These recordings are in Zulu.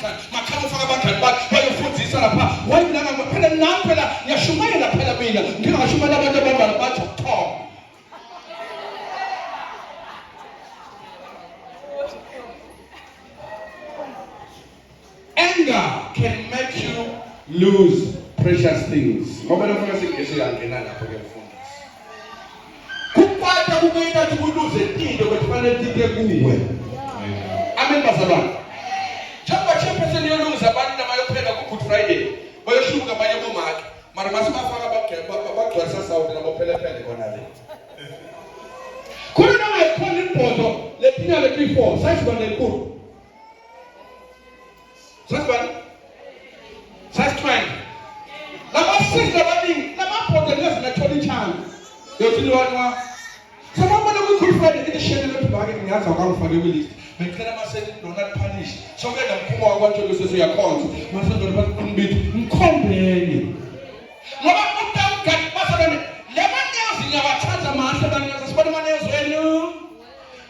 abangani makhaya ufaka abangani bakhe bayofundisa lapha wayilanga phela nami phela ngiyashumayela phela mina ngingashumayela abantu abambana bathi ukuthoma. Anger can make you lose precious things. Ngoba nofuna singiyangena lapho ke mfundisi. Kuphatha kumele ukuthi uluze into kufanele tike kuwe. Amen bazalwane. Njengoba chairperson yolungiza abantu nabayophela ku Good Friday. Bayoshuka abanye bomake. Mara masibafaka bagcwalisa South nabophelephele khona le. Khona nawe khona ibhodo lephina le34 sayiba nenkulu. Size 20. Labasiza abaningi lababhoda lezinathola ichance. Yothi lwana. Sababona ku Good Friday edition lebhake ngiyaza kwangifake kwilist. Ngicela mase Donald Punish. So ke ngimphuma wakwaNtsholo sese uyakhonza. Mase Donald Punish ngikhombeni. Ngoba uDawud basalone lemanezi ngiyabathatha manje abaningi sibona manezi wenu.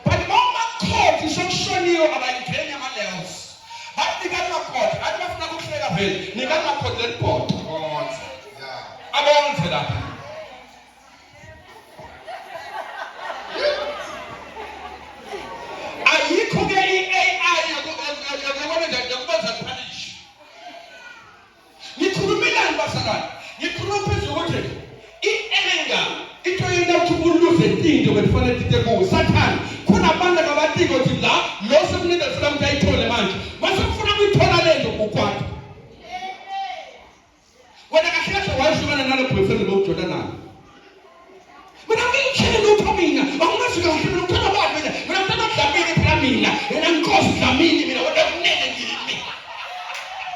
But mama court isokushoniyo abayingena amalevels. But nikana court abafuna ukuhleka vele. Nikana court leport. Abonze lapha. Ayikho ke iAI yakubona Punish. Ngikhulumela basakani. Ngikhuluma phezulu ukuthi i-anger into yena ukuthi uluze into bekufanele ite kuwe. Sathana khona abantu abathiko ukuthi la lo sekunike selamu ayithole manje. Mase ufuna ukuyithola lento ukwakho. Wena kahle washumana nalo boyfriend lokujola nayo. Mina ngiyitshela ukuthi mina awungazi kahle mina ngithanda abantu mina ngithanda Dlamini phela mina. Wena inkosi Dlamini mina wena kunene ngini.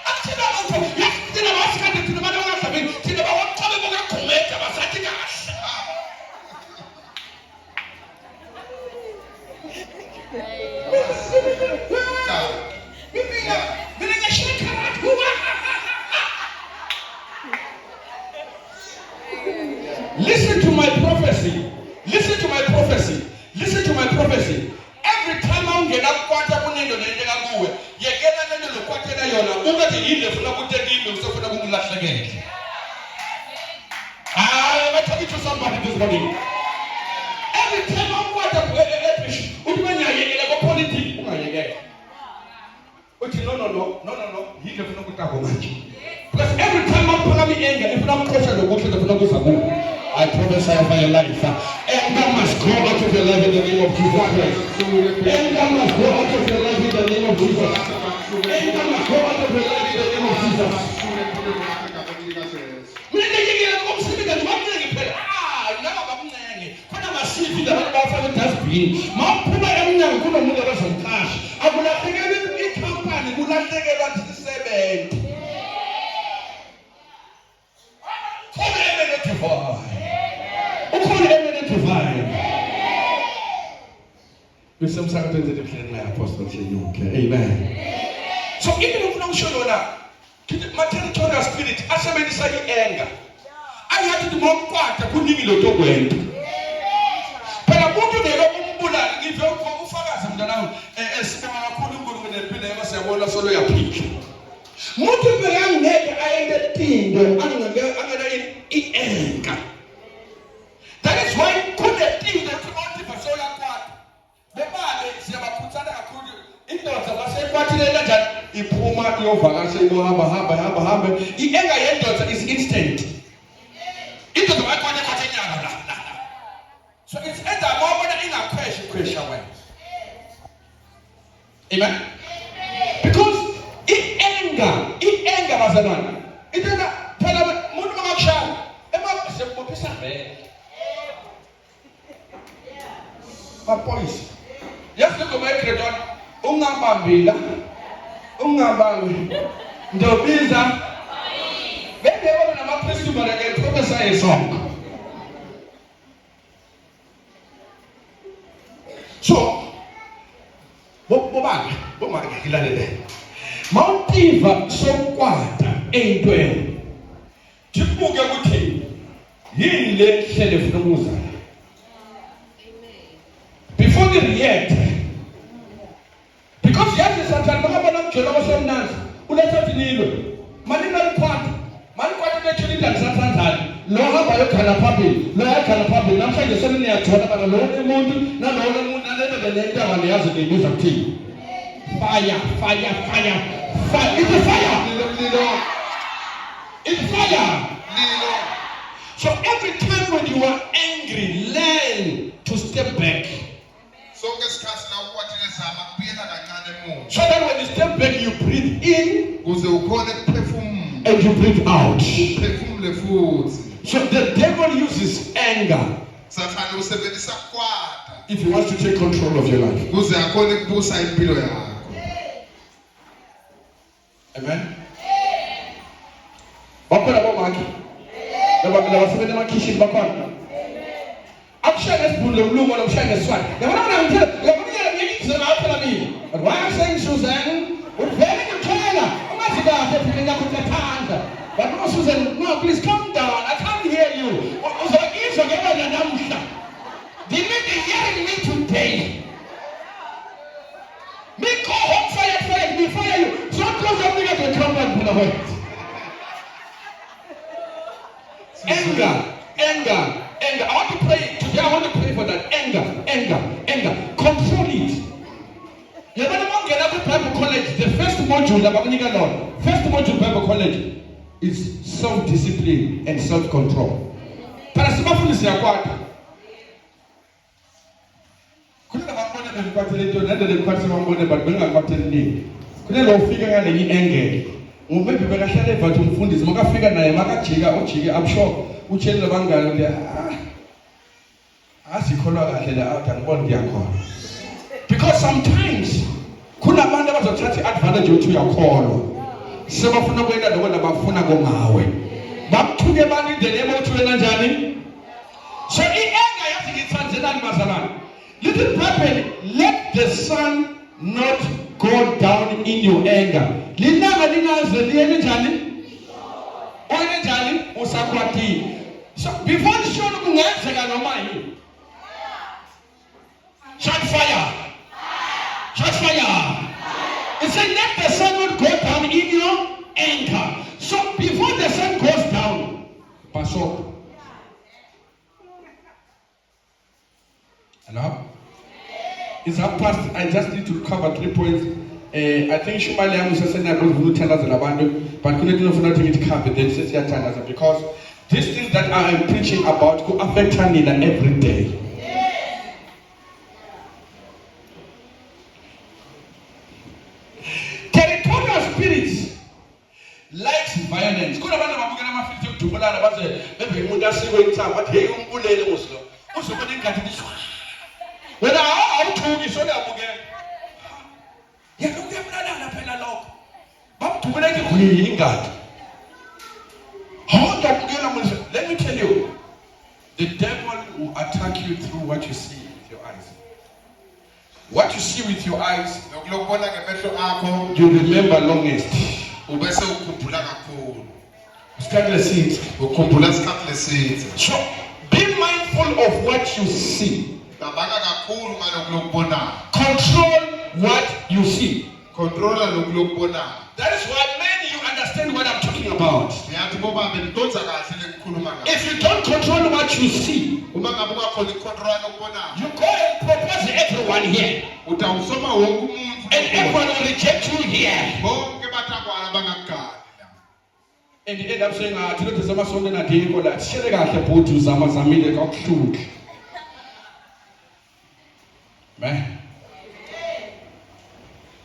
Athina abantu yathina basikade thina abantu abangaDlamini thina bawaqhabe bokukhometa basathi kahle. Mina ngiyashaka kuba Listen to my prophecy. Listen to my prophecy. Listen to my prophecy. Every time ungena kwatha kunendo nendlela kuwe, yekela lento lokwathela yona, ungathi yini ufuna ukutekile usafuna ukulahlekela. I tell you to somebody this morning. Every time ungwatha uthi yekela ko politics ungayekela. Uthi no, yini ufuna ukutako manje. Because every time I'm anger, if I'm closer to what I prophesy over your life. Anger must go out of your life in the name of Jesus Christ. Anger must go out of your life in the name of Jesus. Anger must go out of your life in the name of Jesus. Amen. So even if we show my territorial spirit, as I say anger, I had to more part of putting in the dog. But I want to know if you're going to follow down and couldn't go with a pillar, I want to follow your peak. Most of the young men I am the team, in anger. That is why could the team that you for so long part. The body is never put out a good. It does a say what that Ipuma over say go haba. The anger is instant. It doesn't matter what. So it's either more than in a question way. Amen. Because it anger was a man. It doesn't tell them Munaksha. My police. Yes, look at Creton. Ungambambila. Ndobiza. Then they open a place to get prophesy a song. So, Bobag, Hilade. Mount Eva so kwata entwe. Chipuga kuti. Yile shele fruza. Before they react, because yazi Satan bakabona umjolo wasemnanzi uletha dinilo manina likhwatha lechuli ndalisathanda lo hamba yokhala phambili lo yakhala phambili namhlanje seniyathola bana lo umuntu nalo umuntu nalento lento angayazi ngibiza kuthini fire it's a fire it's fire. So every time when you are angry, learn to step back. So that when you step back, you breathe in and you breathe out. So the devil uses anger if he wants to take control of your life. Amen. But why I'm saying Susan, we're very clear. But no, Susan, no, please calm down. I can't hear you. They may be hearing me today. Me call home fire, me fire you. So close up me to come back from the way. Anger. I want to pray today. I want to pray for that anger. Control it. You're going to get up Bible College. The first module Bible College is self-discipline and self-control. Maybe bekashale bathi umfundisi makafika naye makajika abshock utshela bangalo le asikholwa kahle la ngibona ngiyakholwa because sometimes kunabantu abazothatha advantage yokuthi uyakholwa sebafuna ukwenza lokho labafuna kongawe bakuthuke bani indlela emothi wena njani so anger yathi ngithanzelani bazalwane little Bible let the sun not go down in your anger. Linanga linaze liye njani? Oye njani? Usakwati. So before the show kungenzeka noma yini. Shot fire. It said let the sun not go down in your anger. So before the sun goes down, pass up. Hello? It's half past. I just need to cover 3 points. I think Shumali Amusa said I will tell us about it, but couldn't know nothing to cover. Then says because these things that I am preaching about could affect Tanila every day. Territorial spirits likes violence. Could have been to maybe time, but hey, when I told you so that again. Let me tell you, the devil will attack you through what you see with your eyes. What you see with your eyes, you remember longest. So be mindful of what you see. Control what you see. That is why many you understand what I'm talking about. If you don't control what you see, you go and propose to everyone here, and everyone will reject you here. And you end up saying, man.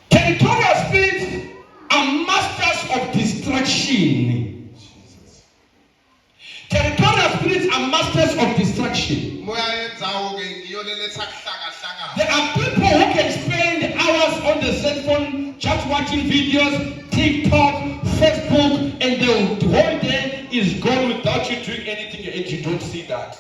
Territorial spirits are masters of distraction. Territorial spirits are masters of distraction. There are people who can spend hours on the cell phone just watching videos, TikTok, Facebook, and the whole day is gone without you doing anything and you don't see that.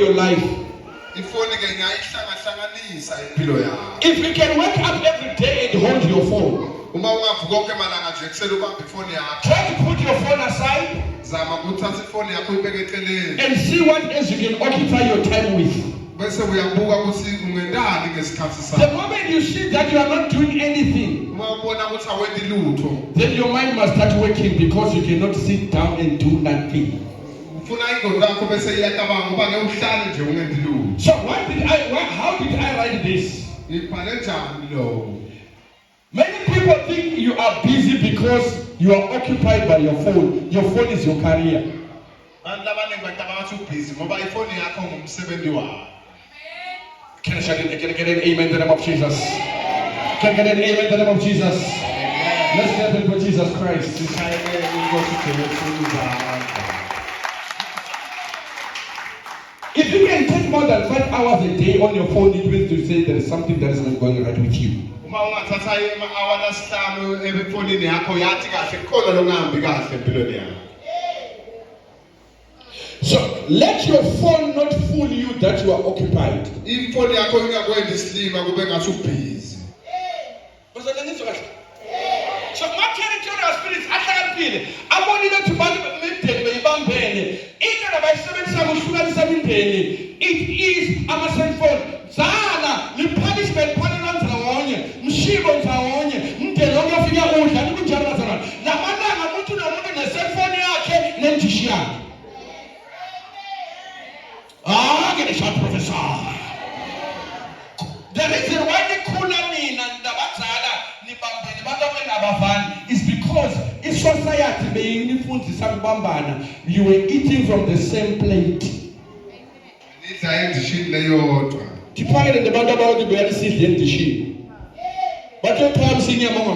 your life. If you can wake up every day and hold your phone, try to put your phone aside and see what else you can occupy your time with. The moment you see that you are not doing anything, then your mind must start working, because you cannot sit down and do nothing. So how did I write this? Many people think you are busy because you are occupied by your phone. Your phone is your career. Can I get an amen in the name of Jesus? Can I get an amen in the name of Jesus? Let's get it for Jesus Christ. If you can take more than 5 hours a day on your phone, it means to say there is something that is not going right with you. So let your phone not fool you that you are occupied. So my territorial spirits ahlakaniphile abonile ukuthi imideni beyibambene into abayisebenzisa ukuhlukanisa imideni. It is ama-cellphone. Zala li-punishment phanelwa ndawonye, mshibo ndawonye, mdeni ongafika udla nikunjalo bazalwane. Lamalanga umuntu nomuntu ne-cellphone yakhe nendishi yakhe. Get a shot, Professor. The reason why they call me and the Batala is because in society you were eating from the same plate. But you can't see your mama.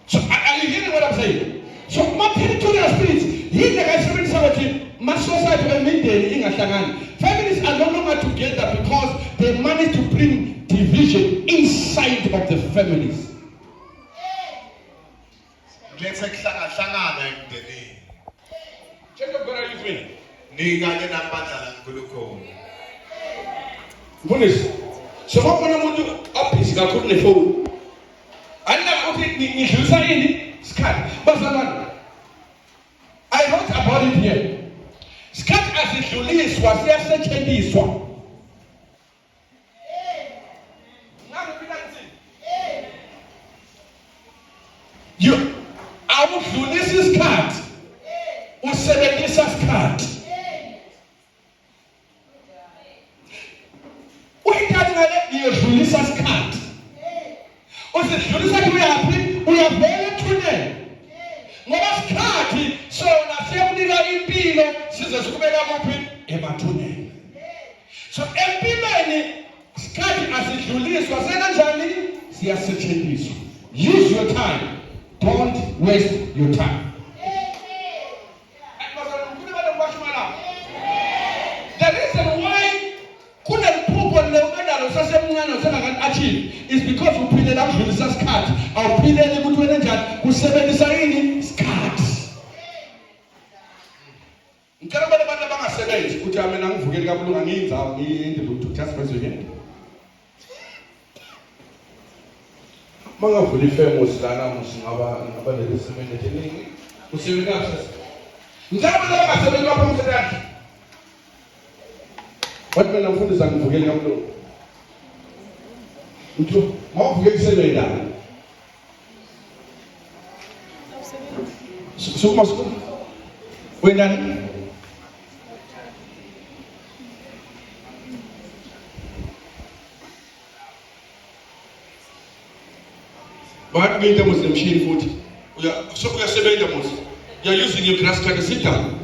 So are you hearing what I'm saying? So my territorial spirits, my society families are no longer together because they managed to bring division inside of the families. Check up what are you doing? So what when I want to up is I couldn't phone. And now I wrote about it here. Skat asihluliswa siyasetshenziswa. You awudlulisa isikhathi usebenzisa isikhathi. Uyithanda ngale iyodlulisa isikhathi. Usidlulisa kuyaphi? Uyavela ethuneni. Ngoba isikhathi sona siyakunika impilo size sikubeka kuphi emathuneni. So empilweni isikhathi asidluliswa senanjani siyasetshenziswa. Use your time. Don't waste your time. The reason why is because uphilela kudlulisa isikhathi awuphileli ukuthi wena njani usebenzisa yini isikhathi. Ngicela abantu abangasebenzi ukuthi mina ngivukele kabulunga ngiyinzawo ngiyinde lutho just press again. Mangavula ifamous lana musingaba lesebenza eningi usebenza kahle. Ngicela abantu abangasebenzi lapha umsebenzi. Wathi mina ngifundisa ngivukele kabulunga. Uthi mawuvuke kusebenza. Sukuma. Wena but me was the machine food. We are using your grass to sit down.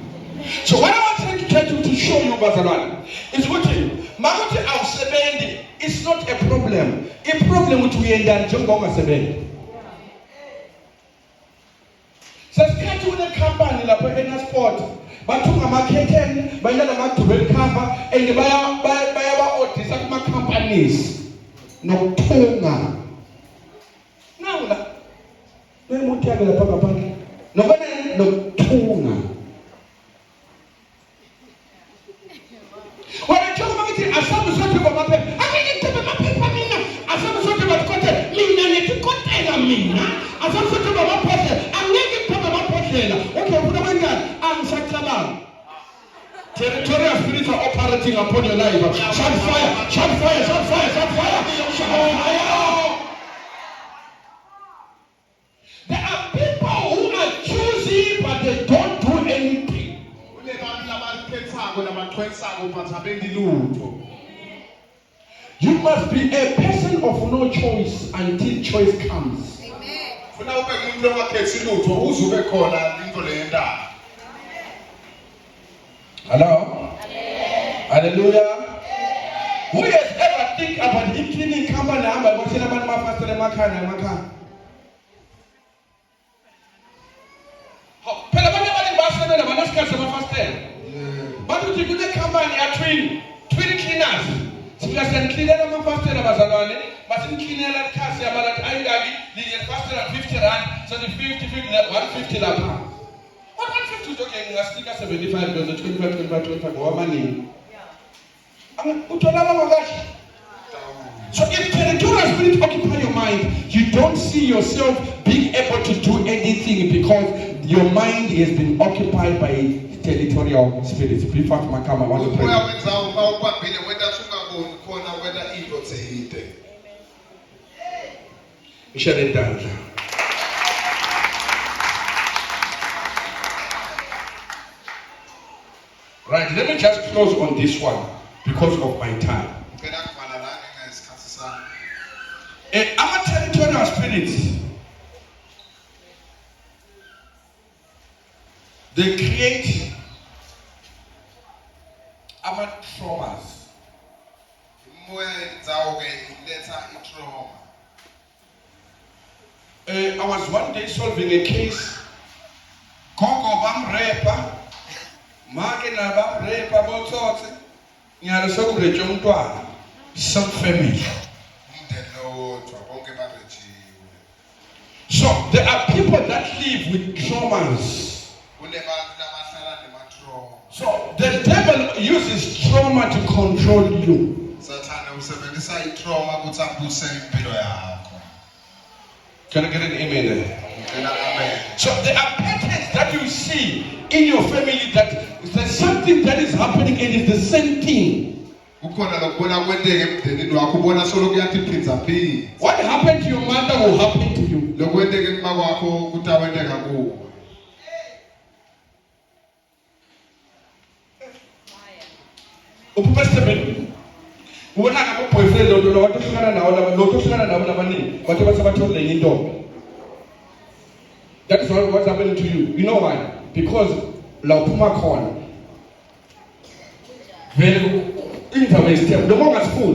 So what I want to try to show you, Bazaran, is what Magote of Sebendi is not a problem. A problem which we end up Jongonga Sebendi. So start with a company like a sport. But to a market, by the market to recover, and the buyer or companies. No tonga. No, no, no, now. Territorial spirits are operating upon your life. Shout fire, shout fire, shout fire, shout fire, shout fire. There are people who are choosy but they don't do anything. You must be a person of no choice until choice comes. Hello? Hallelujah. Who has ever think about him cleaning company? But you could come and twin cleaners. Silasen cleaner ama faster abazalwane, basin cleaner la kasi amara ayagi, li faster at 50 rand, so the 50 150 la pa. What 150 joking nga sticker 75 goes 25 go money. Utola magashi. So if territorial spirit occupy your mind, you don't see yourself being able to do anything because your mind has been occupied by territorial spirits. In fact, Makama, I want to pray. Right, let me just close on this one because of my time. Our territorial spirits, they create our traumas. I was one day solving a case. Koko bam repa, magina bam repa botote. Nyara sokure jomtwa. Some family. So there are people that live with traumas. So the devil uses trauma to control you. Can I get an amen there? So there are patterns that you see in your family that there's something that is happening and it's the same thing. What happened to your mother will happen to you. That is what's happening to you. You know why? Because la puma corn. Very interest. The more as food.